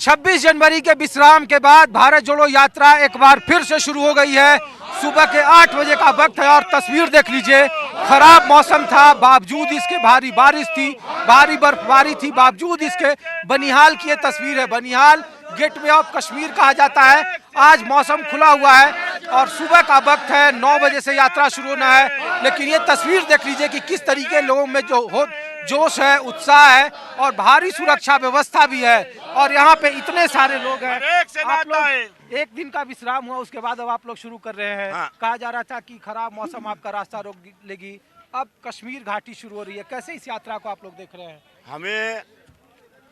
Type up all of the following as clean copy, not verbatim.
26 जनवरी के विश्राम के बाद भारत जोड़ो यात्रा एक बार फिर से शुरू हो गई है। सुबह के 8 बजे का वक्त है और तस्वीर देख लीजिए। खराब मौसम था, बावजूद इसके भारी बारिश थी, भारी बर्फबारी थी, बावजूद इसके बनिहाल की ये तस्वीर है। बनिहाल गेटवे ऑफ कश्मीर कहा जाता है। आज मौसम खुला हुआ है और सुबह का वक्त है, 9 बजे से यात्रा शुरू होना है। लेकिन ये तस्वीर देख लीजिए कि किस तरीके लोगों में जोश है, उत्साह है और भारी सुरक्षा व्यवस्था भी है। और यहाँ पे इतने सारे लोग हैं। आप लोग एक दिन का विश्राम हुआ, उसके बाद अब आप लोग शुरू कर रहे हैं। हाँ। कहा जा रहा था कि खराब मौसम आपका रास्ता रोक लेगी, अब कश्मीर घाटी शुरू हो रही है। कैसे इस यात्रा को आप लोग देख रहे हैं? हमें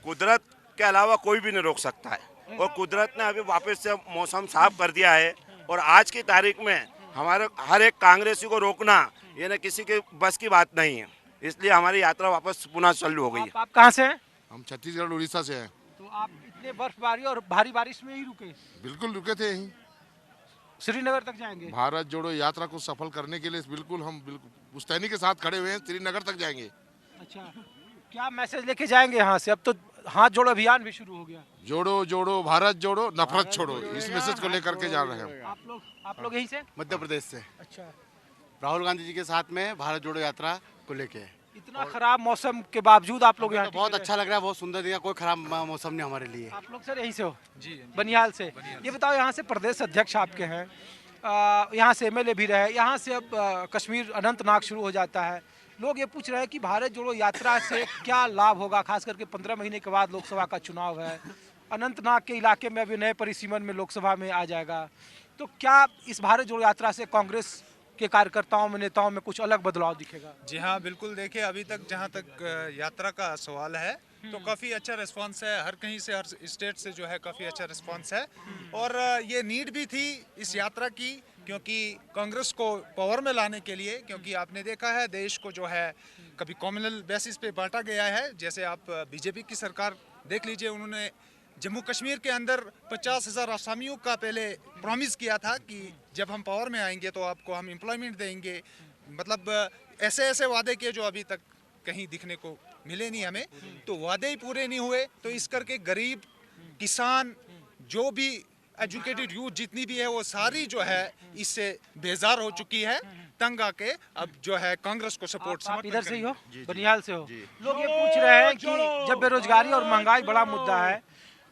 कुदरत के अलावा कोई भी नहीं रोक सकता है और कुदरत ने अभी वापस से मौसम साफ कर दिया है। और आज की तारीख में हमारे हर एक कांग्रेसी को रोकना ये न किसी के बस की बात नहीं है। इसलिए हमारी यात्रा वापस पुनः चालू हो गई है। आप कहाँ से हैं? हम छत्तीसगढ़ उड़ीसा से हैं। तो आप इतने बर्फबारी और भारी बारिश में ही रुके? बिल्कुल रुके थे यहीं। श्रीनगर तक जाएंगे? भारत जोड़ो यात्रा को सफल करने के लिए बिल्कुल हम पुश्तैनी के साथ खड़े हुए हैं। श्रीनगर तक जाएंगे। अच्छा, क्या मैसेज लेके जाएंगे यहाँ से? अब तो हाथ जोड़ो अभियान भी शुरू हो गया। जोड़ो जोड़ो भारत जोड़ो, नफरत छोड़ो, इस मैसेज को लेकर के जा रहे हैं। आप लोग यहीं से? मध्य प्रदेश से अच्छा, राहुल गांधी जी के साथ में भारत जोड़ो यात्रा को लेके। इतना खराब मौसम के बावजूद आप लोग यहाँ बहुत टिके अच्छा लग रहा है, बहुत सुंदर दिखा, कोई खराब मौसम नहीं हमारे लिए। रहे? आप लोग सर यहीं से हो? जी, बनिहाल से। ये बताओ, यहाँ से प्रदेश अध्यक्ष आपके हैं, यहाँ से एमएलए भी रहे, यहाँ से अब कश्मीर अनंतनाग शुरू हो जाता है। लोग ये पूछ रहे हैं कि भारत जोड़ो यात्रा से क्या लाभ होगा, खास करके 15 महीने के बाद लोकसभा का चुनाव है। अनंतनाग के इलाके में अभी नए परिसीमन में लोकसभा में आ जाएगा। तो क्या इस भारत जोड़ो यात्रा से कांग्रेस के कार्यकर्ताओं में, नेताओं में कुछ अलग बदलाव दिखेगा? जी हाँ, बिल्कुल। देखिए, अभी तक जहाँ तक यात्रा का सवाल है तो काफ़ी अच्छा रिस्पांस है। हर कहीं से, हर स्टेट से जो है काफ़ी अच्छा रिस्पांस है। और ये नीड भी थी इस यात्रा की, क्योंकि कांग्रेस को पावर में लाने के लिए, क्योंकि आपने देखा है देश को जो है कभी कम्युनल बेसिस पे बांटा गया है। जैसे आप बीजेपी की सरकार देख लीजिए, उन्होंने जम्मू कश्मीर के अंदर 50,000 आसामियों का पहले प्रॉमिस किया था कि जब हम पावर में आएंगे तो आपको हम एम्प्लॉयमेंट देंगे। मतलब ऐसे ऐसे वादे किए जो अभी तक कहीं दिखने को मिले नहीं हमें। तो वादे ही पूरे नहीं हुए, तो इस करके गरीब, किसान, जो भी एजुकेटेड यूथ जितनी भी है वो सारी जो है इससे बेजार हो चुकी है, तंग आके अब जो है कांग्रेस को सपोर्ट। आप इधर से ही हो? बनिहाल से हो? लोग ये पूछ रहे हैं कि जब बेरोजगारी और महंगाई बड़ा मुद्दा है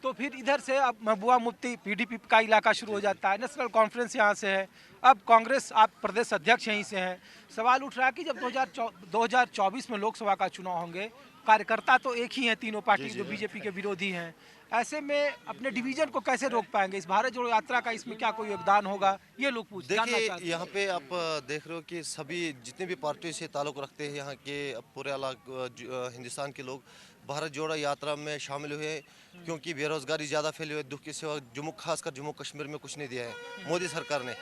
तो फिर इधर से अब महबूबा मुफ्ती पीडीपी का इलाका शुरू हो जाता है, नेशनल कॉन्फ्रेंस यहाँ से है, अब कांग्रेस, आप प्रदेश अध्यक्ष यहीं से हैं। सवाल उठ रहा है कि जब 2024 में लोकसभा का चुनाव होंगे, कार्यकर्ता तो एक ही हैं तीनों पार्टी जो बीजेपी के विरोधी हैं, ऐसे में अपने डिवीजन को कैसे रोक पाएंगे? इस भारत जोड़ो यात्रा का इसमें क्या कोई योगदान होगा, ये लोग जानना चाहते हैं। देखिए, यहाँ पे आप देख रहे हो कि सभी जितने भी पार्टियों से ताल्लुक़ रखते हैं यहाँ के पूरे हिंदुस्तान के लोग भारत जोड़ो यात्रा में शामिल हुए, क्योंकि बेरोजगारी ज़्यादा फैली हुई है। दुख की सिवा खासकर जम्मू कश्मीर में कुछ नहीं दिया है मोदी सरकार ने।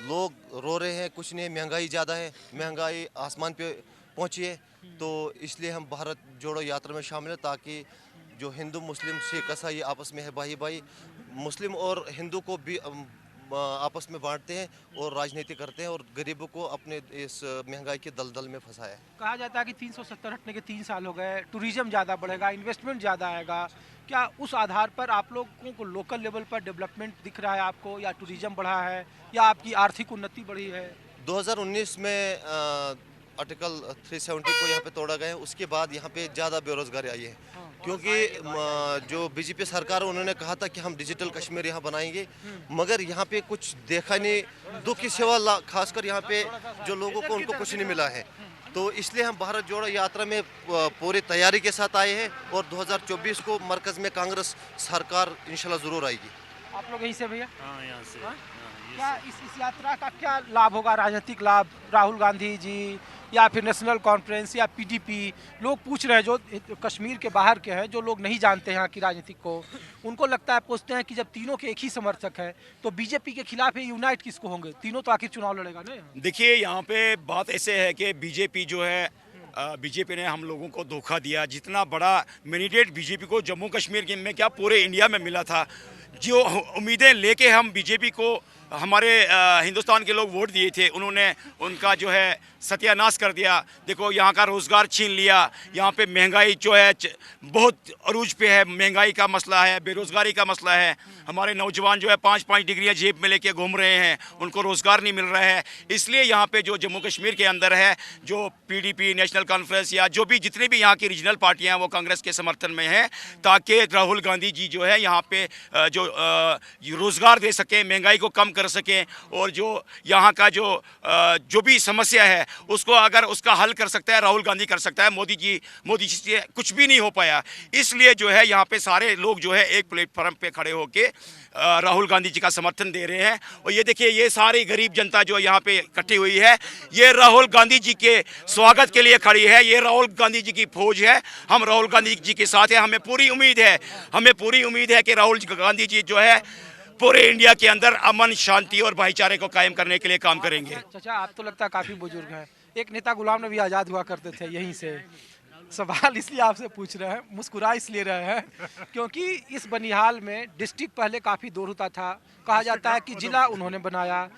लोग रो रहे हैं, कुछ नहीं, महंगाई ज़्यादा है, महंगाई आसमान पे पहुँची है। तो इसलिए हम भारत जोड़ो यात्रा में शामिल हैं, ताकि जो हिंदू, मुस्लिम, सिख, ईसाई आपस में है भाई भाई, मुस्लिम और हिंदू को भी आपस में बांटते हैं और राजनीति करते हैं और गरीबों को अपने इस महंगाई के दलदल में फंसाया है। कहा जाता है कि 370 हटने के 3 साल हो गए, टूरिज्म ज़्यादा बढ़ेगा, इन्वेस्टमेंट ज़्यादा आएगा। क्या उस आधार पर आप लोगों को लोकल लेवल पर डेवलपमेंट दिख रहा है आपको, या टूरिज्म बढ़ा है, या आपकी आर्थिक उन्नति बढ़ी है? 2019 में आर्टिकल 370 को यहाँ पे तोड़ा गया है, उसके बाद यहाँ पे ज़्यादा बेरोजगारी आई है। क्योंकि जो बीजेपी सरकार है उन्होंने कहा था कि हम डिजिटल कश्मीर यहाँ बनाएंगे, मगर यहाँ पे कुछ देखा नहीं। दुख की सेवा, खासकर यहाँ पे जो लोगों को, उनको कुछ नहीं मिला है। तो इसलिए हम भारत जोड़ो यात्रा में पूरी तैयारी के साथ आए हैं और 2024 को मरकज़ में कांग्रेस सरकार इंशाल्लाह ज़रूर आएगी। आप लोग यहीं से भैया? हाँ, यहाँ से। क्या इस यात्रा का क्या लाभ होगा, राजनीतिक लाभ? राहुल गांधी जी या फिर नेशनल कॉन्फ्रेंस या पीडीपी? लोग पूछ रहे हैं, जो कश्मीर के बाहर के हैं, जो लोग नहीं जानते हैं यहाँ की राजनीतिक को, उनको लगता है, पूछते हैं कि जब तीनों के एक ही समर्थक हैं तो बीजेपी के खिलाफ यूनाइट किसको होंगे? तीनों तो आखिर चुनाव लड़ेगा ना। देखिए, यहाँ पे बात ऐसे है कि बीजेपी जो है, बीजेपी ने हम लोगों को धोखा दिया। जितना बड़ा मैंडेट बीजेपी को जम्मू कश्मीर में क्या पूरे इंडिया में मिला था, जो उम्मीदें लेके हम बीजेपी को हमारे हिंदुस्तान के लोग वोट दिए थे, उन्होंने उनका जो है सत्यानाश कर दिया। देखो यहाँ का रोज़गार छीन लिया, यहाँ पे महंगाई जो है बहुत अरूज पे है, महंगाई का मसला है, बेरोज़गारी का मसला है। हमारे नौजवान जो है 5-5 डिग्रियाँ जेब में लेके घूम रहे हैं, उनको रोज़गार नहीं मिल रहा है। इसलिए यहाँ पे जो जम्मू कश्मीर के अंदर है, जो पीडीपी, नेशनल कॉन्फ्रेंस या जो भी जितनी भी यहाँ की रीजनल पार्टियाँ हैं वो कांग्रेस के समर्थन में हैं, ताकि राहुल गांधी जी जो है यहाँ पे जो रोज़गार दे सकें, महंगाई को कम कर सकें, और जो यहाँ का जो भी समस्या है उसको अगर उसका हल कर सकता है राहुल गांधी कर सकता है। मोदी जी से कुछ भी नहीं हो पाया। इसलिए जो है यहाँ पे सारे लोग जो है एक प्लेटफॉर्म पे खड़े होके राहुल गांधी जी का समर्थन दे रहे हैं। और ये देखिए, ये सारी गरीब जनता जो यहाँ पे इकट्ठी हुई है, ये राहुल गांधी जी के स्वागत के लिए खड़ी है। ये राहुल गांधी जी की फौज है। हम राहुल गांधी जी के साथ हैं। हमें पूरी उम्मीद है कि राहुल गांधी जी जो है पूरे इंडिया के अंदर अमन, शांति और भाईचारे को कायम करने के लिए काम करेंगे। चाचा, आप तो लगता है काफी बुजुर्ग हैं। एक नेता गुलाम नबी आजाद हुआ करते थे यहीं से। सवाल इसलिए आपसे पूछ रहे हैं, मुस्कुरा इसलिए रहे हैं क्योंकि इस बनिहाल में डिस्ट्रिक्ट पहले काफी दूर होता था। कहा जाता है कि जिला उन्होंने बनाया,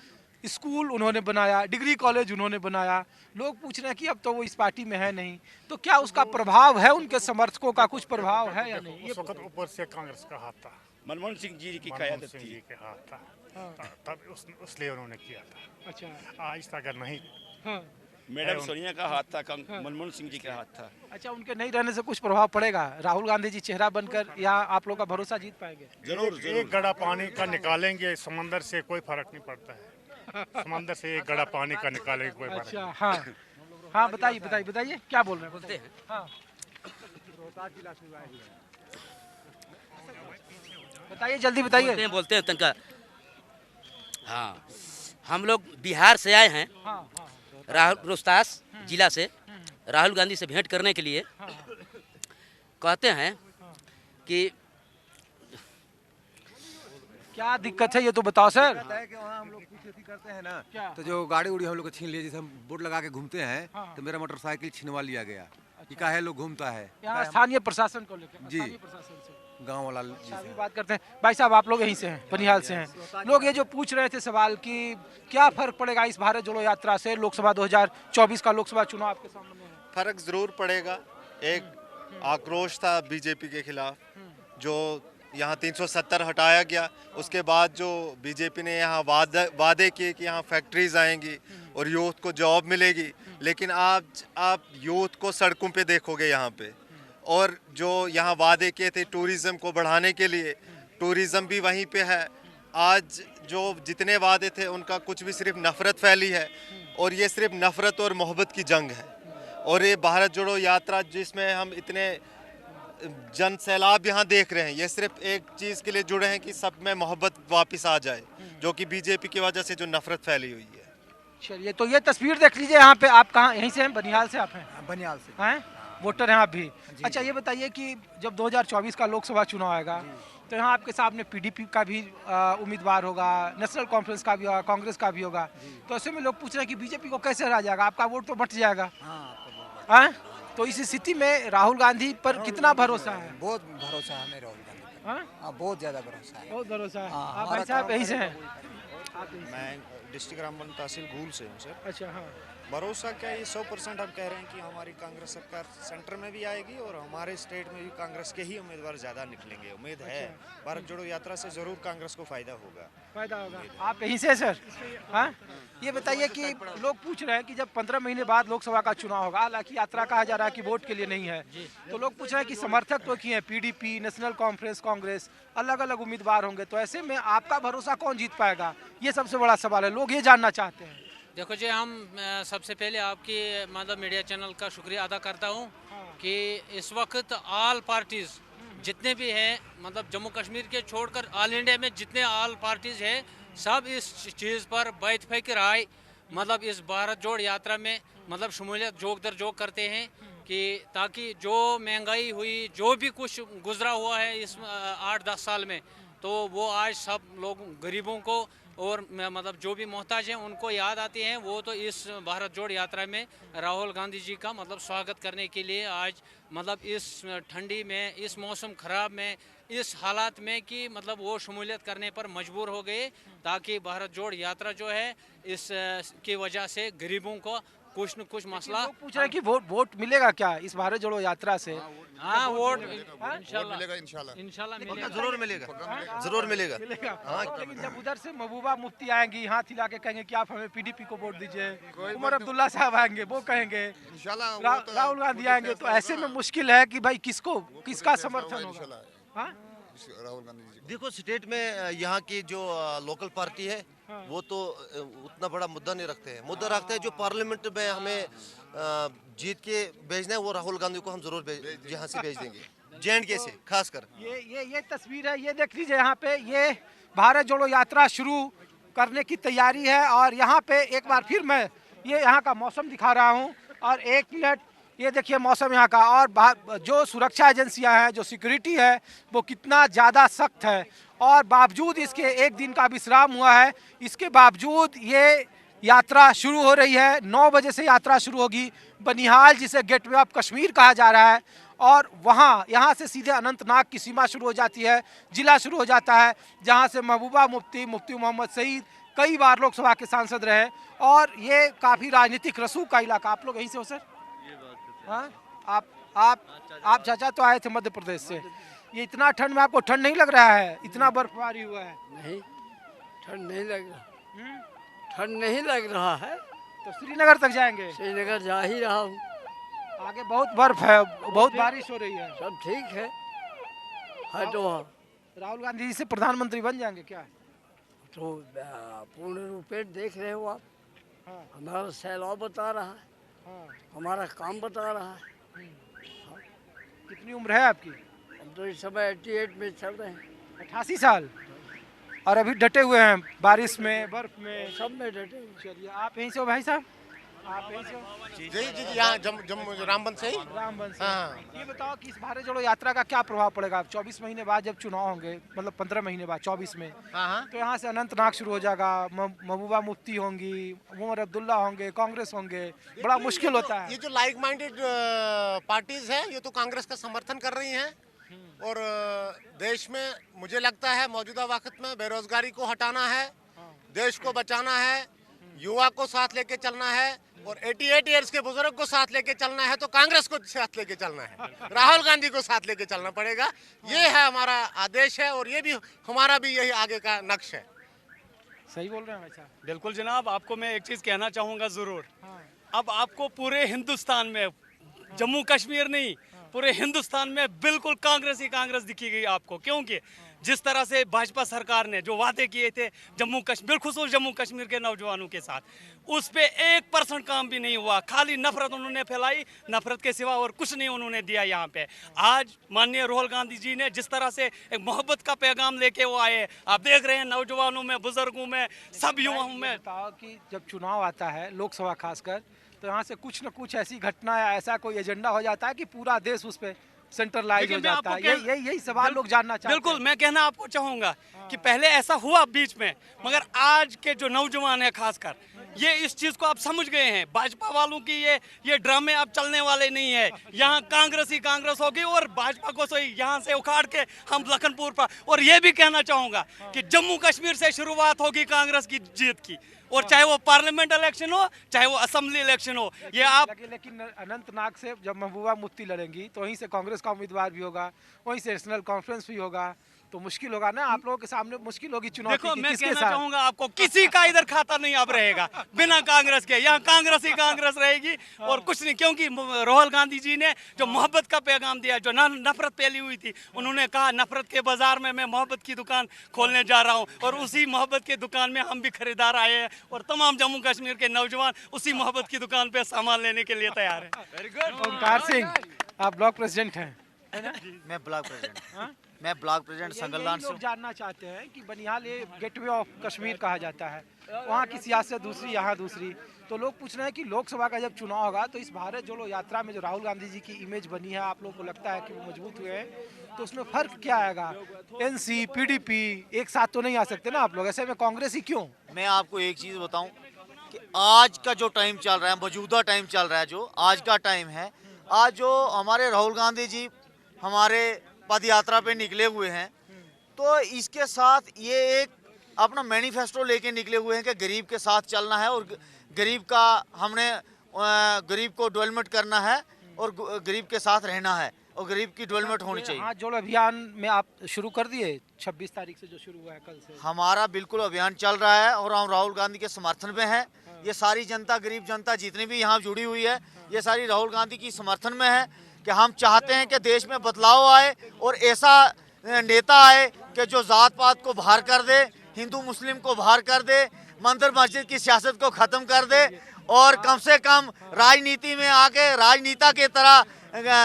स्कूल उन्होंने बनाया, डिग्री कॉलेज उन्होंने बनाया। लोग पूछ रहे हैं कि अब तो वो इस पार्टी में है नहीं, तो क्या उसका प्रभाव है, उनके समर्थकों का कुछ प्रभाव है या नहीं? उस वक्त ऊपर से कांग्रेस का हाथ था, मनमोहन सिंह जी की मनमोहन क़यादत सिंह थी। जी के हाथ था, तब उसलिए उन्होंने किया था। अच्छा, आज तक अगर नहीं हाँ, मैडम सोनिया का हाथ था, मनमोहन सिंह जी का हाथ था। अच्छा, उनके नहीं रहने से कुछ प्रभाव पड़ेगा? राहुल गांधी जी चेहरा बनकर या आप लोग का भरोसा जीत पाएंगे? जरूर एक गड़ा पानी का निकालेंगे समंदर से कोई फर्क नहीं पड़ता है। समंदर से एक गड़ा पानी का निकालेंगे कोई फर्क अच्छा, हाँ हाँ, बताइए क्या बोल रहे हैं? हाँ, बताइए, जल्दी बताइए। बोलते हैं तनका। हाँ, हम लोग बिहार से आए हैं, हाँ हाँ, रोहतास जिला से, राहुल गांधी से भेंट करने के लिए। कहते हैं कि क्या दिक्कत है ये तो बताओ सर। कि वहाँ हम लोग कुछ खेती करते हैं ना, क्या? तो जो गाड़ी उड़ी हम लोग को छीन लिए, जैसे हम बोर्ड लगा के घूमते हैं, हाँ। तो मेरा मोटरसाइकिल छिनवा लिया गया। ये काहे लोग घूमता है यहाँ स्थानीय प्रशासन को लेकर, जी। स्थानीय प्रशासन से गांव वाला जी अभी से। बात करते हैं। भाई साहब, आप लोग यहीं से हैं, बनिहाल से हैं। लोग ये जो पूछ रहे थे सवाल कि क्या फर्क पड़ेगा इस भारत जोड़ो यात्रा से? लोकसभा 2024 का लोकसभा चुनाव आपके सामने है। फर्क ज़रूर पड़ेगा। एक आक्रोश था बीजेपी के खिलाफ, जो यहाँ 370 हटाया गया। उसके बाद जो बीजेपी ने यहाँ वादे किए कि यहाँ फैक्ट्रीज आएंगी और यूथ को जॉब मिलेगी, लेकिन आप यूथ को सड़कों पे देखोगे यहाँ पे। और जो यहाँ वादे किए थे टूरिज़्म को बढ़ाने के लिए, टूरिज़्म भी वहीं पे है। आज जो जितने वादे थे उनका कुछ भी, सिर्फ नफ़रत फैली है, और ये सिर्फ नफ़रत और मोहब्बत की जंग है। और ये भारत जोड़ो यात्रा जिसमें हम इतने जन सैलाब यहाँ देख रहे हैं, ये सिर्फ एक चीज़ के लिए जुड़े हैं कि सब में मोहब्बत वापस आ जाए, जो कि बीजेपी की वजह से जो नफ़रत फैली हुई है। चलिए, तो ये तस्वीर देख लीजिए। यहाँ पे आप कहाँ, यहीं से हैं? बनिहाल से आप हैं? बनियाल से। हैं, वोटर हैं आप भी? अच्छा, ये बताइए कि जब 2024 का लोकसभा चुनाव आएगा तो यहाँ आपके सामने पीडीपी का भी उम्मीदवार होगा, नेशनल कॉन्फ्रेंस का भी होगा, कांग्रेस का भी होगा। तो ऐसे में लोग पूछ रहे हैं कि बीजेपी को कैसे हरा जाएगा? आपका वोट तो बट जाएगा। हाँ, तो इस स्थिति में राहुल गांधी पर कितना भरोसा है? बहुत भरोसा है हमें राहुल गांधी पे। हाँ, बहुत ज्यादा भरोसा है। बहुत भरोसा है। हाँ, आप हमारा भाई साहब काम यहीं से करेगा हैं? मैं डिस्ट्रिक्ट रामबन तहसील गूल से हूँ सर। अच्छा, हाँ, भरोसा क्या, ये 100% हम कह रहे हैं कि हमारी कांग्रेस सरकार सेंटर में भी आएगी और हमारे स्टेट में भी कांग्रेस के ही उम्मीदवार ज़्यादा निकलेंगे। उम्मीद है भारत जोड़ो यात्रा से ज़रूर कांग्रेस को फ़ायदा होगा। फायदा होगा। आप यहीं से सर? हाँ, ये बताइए कि लोग पूछ रहे हैं कि जब 15 महीने बाद लोकसभा का चुनाव होगा, हालांकि यात्रा कहा जा रहा है कि वोट के लिए नहीं है, तो लोग पूछ रहे हैं कि समर्थक तो किए हैं, पीडीपी, नेशनल कॉन्फ्रेंस, कांग्रेस, अलग अलग उम्मीदवार होंगे, तो ऐसे में आपका भरोसा कौन जीत पाएगा? ये सबसे बड़ा सवाल है, लोग ये जानना चाहते हैं। देखो जी, हम सबसे पहले आपकी मतलब मीडिया चैनल का शुक्रिया अदा करता हूँ कि इस वक्त ऑल पार्टीज़ जितने भी हैं, मतलब जम्मू कश्मीर के छोड़कर ऑल इंडिया में जितने ऑल पार्टीज़ हैं, सब इस चीज़ पर बैतफाक राय मतलब इस भारत जोड़ यात्रा में मतलब शमूलियत जोग दर जोग करते हैं कि ताकि जो महंगाई हुई, जो भी कुछ गुजरा हुआ है इस 8-10 साल में, तो वो आज सब लोग गरीबों को और मतलब जो भी मोहताज हैं उनको याद आती हैं। वो तो इस भारत जोड़ यात्रा में राहुल गांधी जी का मतलब स्वागत करने के लिए आज मतलब इस ठंडी में, इस मौसम ख़राब में इस हालात में कि मतलब वो शमूलियत करने पर मजबूर हो गए, ताकि भारत जोड़ यात्रा जो है इस की वजह से गरीबों को कुछ न कुछ मसला। लोग पूछ रहे हैं कि वोट मिलेगा क्या इस भारत जोड़ो यात्रा से? हाँ, वोट मिलेगा इंशाल्लाह मिलेगा। जरूर मिलेगा, जरूर मिलेगा। लेकिन जब उधर से महबूबा मुफ्ती आएंगी, हाथ हिला के कहेंगे कि आप हमें पीडीपी को वोट दीजिए, उमर अब्दुल्ला साहब आएंगे वो कहेंगे, राहुल गांधी आएंगे, तो ऐसे में मुश्किल है कि भाई किसका समर्थन होगा? हाँ? राहुल गांधी जी देखो स्टेट में यहाँ की जो लोकल पार्टी है वो तो उतना बड़ा मुद्दा नहीं रखते हैं। मुद्दा रखते हैं जो पार्लियामेंट में हमें जीत के भेजना है, वो राहुल गांधी को हम जरूर यहाँ से भेज देंगे, JNK से खासकर। ये तस्वीर है, ये देख लीजिए, यहाँ पे ये भारत जोड़ो यात्रा शुरू करने की तैयारी है। और यहाँ पे एक बार फिर मैं ये यहाँ का मौसम दिखा रहा हूँ, और 1 मिनट ये देखिए मौसम यहाँ का, और जो सुरक्षा एजेंसियाँ हैं, जो सिक्योरिटी है वो कितना ज़्यादा सख्त है। और बावजूद इसके 1 दिन का विश्राम हुआ है, इसके बावजूद ये यात्रा शुरू हो रही है। 9 बजे से यात्रा शुरू होगी। बनिहाल, जिसे गेटवे ऑफ कश्मीर कहा जा रहा है, और यहाँ से सीधे अनंतनाग की सीमा शुरू हो जाती है, जिला शुरू हो जाता है, जहाँ से महबूबा मुफ्ती मोहम्मद सईद कई बार लोकसभा के सांसद रहे, और ये काफ़ी राजनीतिक रसूख का इलाका। आप लोग यहीं से हो सर? हाँ, आप चाचा तो आए थे मध्य प्रदेश से। ये इतना ठंड में आपको ठंड नहीं लग रहा है? इतना बर्फबारी हुआ है। नहीं, ठंड नहीं लग रहा, ठंड नहीं लग रहा है। तो श्रीनगर तक जाएंगे? श्रीनगर जा ही रहा हूँ। आगे बहुत बर्फ है, बहुत बारिश हो रही है। सब ठीक है। तो राहुल गांधी जी से प्रधानमंत्री बन जाएंगे क्या? तो पूर्ण रूपेण देख रहे हो आप। हमारा सैलाब बता रहा है, हमारा काम बता रहा है। कितनी उम्र है आपकी? हम तो इस समय 88 में चल रहे हैं। 88 साल, और अभी डटे हुए हैं बारिश में, बर्फ में, सब में डटे हुए। चलिए, आप यहीं से हो भाई साहब? आप यहीं से हो? जी यहाँ जम्मू रामबन से ही। रामबन से। ये बताओ कि इस भारत जोड़ो यात्रा का क्या प्रभाव पड़ेगा? 24 महीने बाद जब चुनाव होंगे, मतलब 15 महीने बाद 24 में, तो यहाँ से अनंतनाग शुरू हो जाएगा, महबूबा मुफ्ती होंगी, उमर अब्दुल्ला होंगे, कांग्रेस होंगे, बड़ा मुश्किल होता है। ये जो लाइक माइंडेड पार्टीज है, ये तो कांग्रेस का समर्थन कर रही हैं, और देश में मुझे लगता है मौजूदा वक्त में बेरोजगारी को हटाना है, देश को बचाना है, युवा को साथ लेके चलना है, और 88 इयर्स के बुजुर्ग को साथ लेके चलना है, तो कांग्रेस को साथ लेके चलना है, राहुल गांधी को साथ लेके चलना पड़ेगा। ये है हमारा आदेश है, और ये भी हमारा भी यही आगे का नक्श है। सही बोल रहे हैं भाई साहब। बिल्कुल जनाब, आपको मैं एक चीज कहना चाहूंगा जरूर। अब आपको पूरे हिंदुस्तान में, जम्मू कश्मीर नहीं, पूरे हिंदुस्तान में बिल्कुल कांग्रेस ही कांग्रेस दिखी गई आपको, क्योंकि जिस तरह से भाजपा सरकार ने जो वादे किए थे जम्मू कश्मीर, बिलखुसूस जम्मू कश्मीर के नौजवानों के साथ, उस पे 1% काम भी नहीं हुआ। खाली नफरत उन्होंने फैलाई, नफरत के सिवा और कुछ नहीं उन्होंने दिया यहाँ पे। आज माननीय राहुल गांधी जी ने जिस तरह से एक मोहब्बत का पैगाम लेके वो आए, आप देख रहे हैं नौजवानों में, बुजुर्गों में, सब युवाओं में। बताओ कि जब चुनाव आता है, लोकसभा खासकर, तो यहाँ से कुछ न कुछ ऐसी घटना या ऐसा कोई एजेंडा हो जाता है कि पूरा देश उस पर सेंट्रलाइज हो जाता है। यही सवाल लोग जानना चाहते हैं। बिल्कुल, मैं कहना आपको चाहूंगा कि पहले ऐसा हुआ बीच में, मगर आज के जो नौजवान है खासकर, ये इस चीज को आप समझ गए हैं। भाजपा वालों की ये ड्रामे अब चलने वाले नहीं है। यहाँ कांग्रेस ही कांग्रेस होगी, और भाजपा को सही यहाँ से उखाड़ के हम लखनपुर पर। और ये भी कहना चाहूंगा कि जम्मू कश्मीर से शुरुआत होगी कांग्रेस की जीत की, और चाहे वो पार्लियामेंट इलेक्शन हो, चाहे वो असेंबली इलेक्शन हो। ये आप लेकिन अनंतनाग से जब महबूबा मुफ्ती लड़ेंगी, तो वहीं से कांग्रेस का उम्मीदवार भी होगा, वहीं से नेशनल कॉन्फ्रेंस भी होगा, तो मुश्किल होगा ना आप लोगों के सामने, मुश्किल होगी चुनाव। देखो, मैं कहना चाहूंगा आपको, किसी का इधर खाता नहीं अब रहेगा बिना कांग्रेस के। यहाँ कांग्रेस ही कांग्रेस रहेगी, और कुछ नहीं, क्योंकि राहुल गांधी जी ने जो मोहब्बत का पैगाम दिया, जो नफरत फैली हुई थी, उन्होंने कहा नफरत के बाजार में मैं मोहब्बत की दुकान खोलने जा रहा हूँ, और उसी मोहब्बत की दुकान में हम भी खरीदार आए हैं, और तमाम जम्मू कश्मीर के नौजवान उसी मोहब्बत की दुकान पे सामान लेने के लिए तैयार है। Very good. ओंकार सिंह, आप ब्लॉक प्रेसिडेंट हैं? मैं ब्लॉक प्रेसिडेंट मैं ब्लॉक प्रेसिडेंट संगलदान से। लोग जानना चाहते हैं कि बनिहाल ये गेटवे ऑफ कश्मीर कहा जाता है, वहाँ की सियासत दूसरी, यहाँ दूसरी, तो लोग पूछ रहे हैं कि लोकसभा का जब चुनाव होगा, तो इस भारत जोड़ो यात्रा में जो राहुल गांधी जी की इमेज बनी है, आप लोगों को लगता है कि वो मजबूत हुए हैं, तो उसमें फर्क क्या आएगा? NC, PDP एक साथ तो नहीं आ सकते ना आप लोग, ऐसे में कांग्रेस ही क्यों? मैं आपको एक चीज़ बताऊं कि आज का जो टाइम चल रहा है, मौजूदा टाइम चल रहा है, जो आज का टाइम है, आज जो हमारे राहुल गांधी जी हमारे पद यात्रा पे निकले हुए हैं, तो इसके साथ ये एक अपना मैनिफेस्टो लेके निकले हुए हैं कि गरीब के साथ चलना है और गरीब का हमने गरीब को डेवलपमेंट करना है और गरीब के साथ रहना है और गरीब की डेवलपमेंट होनी चाहिए। हाथ जोड़ो अभियान में आप शुरू कर दिए 26 तारीख से जो शुरू हुआ है कल से? हमारा बिल्कुल अभियान चल रहा है और हम राहुल गांधी के समर्थन में हैं। ये सारी जनता, गरीब जनता जितनी भी यहाँ जुड़ी हुई है, ये सारी राहुल गांधी की समर्थन में है कि हम चाहते हैं कि देश में बदलाव आए और ऐसा नेता आए कि जो जात पात को बाहर कर दे, हिंदू मुस्लिम को बाहर कर दे, मंदिर मस्जिद की सियासत को खत्म कर दे और कम से कम राजनीति में आके राजनेता के तरह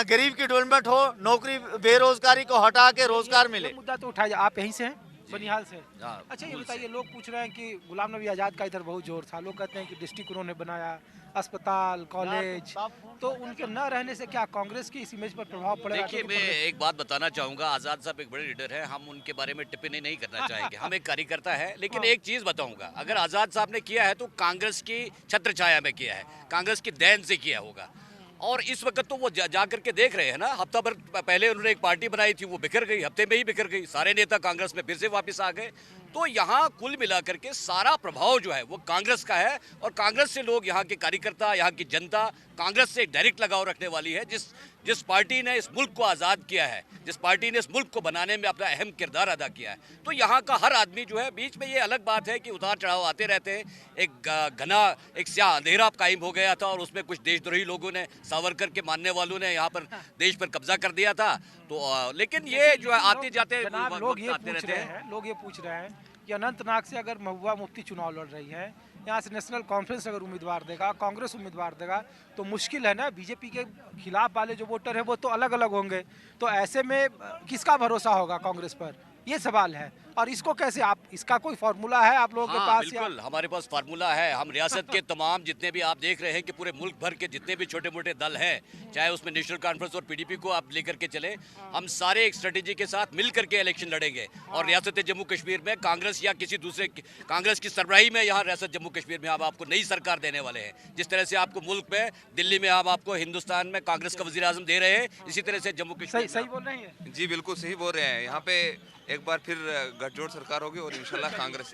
गरीब की डेवलपमेंट हो, नौकरी बेरोजगारी को हटा के रोजगार मिले। मुद्दा तो उठाया, आप यहीं से हैं, बनिहाल से? अच्छा ये बताइए, लोग पूछ रहे हैं कि गुलाम नबी आज़ाद का इधर बहुत जोर था, लोग कहते हैं कि डिस्ट्रिक्ट उन्होंने बनाया, अस्पताल, कॉलेज, तो उनके न रहने से क्या कांग्रेस की इस इमेज पर प्रभाव पड़ेगा? देखिए, मैं एक बात बताना चाहूँगा, आज़ाद साहब एक बड़े लीडर हैं, हम उनके बारे में टिप्पणी नहीं करना चाहेंगे, हम एक कार्यकर्ता है, लेकिन एक चीज़ बताऊँगा, अगर आज़ाद साहब ने किया है तो कांग्रेस की छत्र छाया में किया है, कांग्रेस की देन से किया होगा। और इस वक्त तो वो जा करके देख रहे हैं ना, हफ्ता भर पहले उन्होंने एक पार्टी बनाई थी, वो बिखर गई, हफ्ते में ही बिखर गई, सारे नेता कांग्रेस में फिर से वापस आ गए। तो यहाँ कुल मिलाकर के सारा प्रभाव जो है वो कांग्रेस का है और कांग्रेस से लोग, यहाँ के कार्यकर्ता, यहाँ की जनता कांग्रेस से डायरेक्ट लगाव रखने वाली है। जिस पार्टी ने इस मुल्क को आज़ाद किया है, जिस पार्टी ने इस मुल्क को बनाने में अपना अहम किरदार अदा किया है, तो यहाँ का हर आदमी जो है, बीच में ये अलग बात है कि उतार चढ़ाव आते रहते हैं, एक घना एक स्याह अंधेरा कायम हो गया था और उसमें कुछ देशद्रोही लोगों ने, सावरकर के मानने वालों ने यहाँ पर देश पर कब्जा कर दिया था। तो लेकिन ये जो है आते जाते लोग ये पूछ रहे हैं कि अनंतनाग से अगर महबूबा मुफ्ती चुनाव लड़ रही है, यहाँ से नेशनल कॉन्फ्रेंस अगर उम्मीदवार देगा, कांग्रेस उम्मीदवार देगा, तो मुश्किल है ना, बीजेपी के खिलाफ वाले जो वोटर है वो तो अलग अलग होंगे, तो ऐसे में किसका भरोसा होगा कांग्रेस पर, ये सवाल है। और इसको कैसे आप, इसका कोई फार्मूला है आप लोगों के पास? बिल्कुल, हमारे पास फार्मूला है। हम रियासत के तमाम जितने भी आप देख रहे हैं कि पूरे मुल्क भर के जितने भी छोटे मोटे दल हैं, चाहे उसमें नेशनल कॉन्फ्रेंस और पीडीपी को आप लेकर के चले, हम सारे एक स्ट्रेटेजी के साथ मिल करके इलेक्शन लड़ेंगे। और रियासत जम्मू कश्मीर में कांग्रेस या किसी दूसरे कांग्रेस की सरबराही में यहाँ रियासत जम्मू कश्मीर में हम आपको नई सरकार देने वाले हैं। जिस तरह से आपको मुल्क में, दिल्ली में हम आपको हिंदुस्तान में कांग्रेस का वज़ीर आज़म दे रहे हैं, इसी तरह से जम्मू कश्मीर। सही बोल रहे हैं? जी बिल्कुल सही बोल रहे हैं। यहाँ पे एक बार फिर गठजोड़ सरकार होगी और इंशाल्लाह कांग्रेस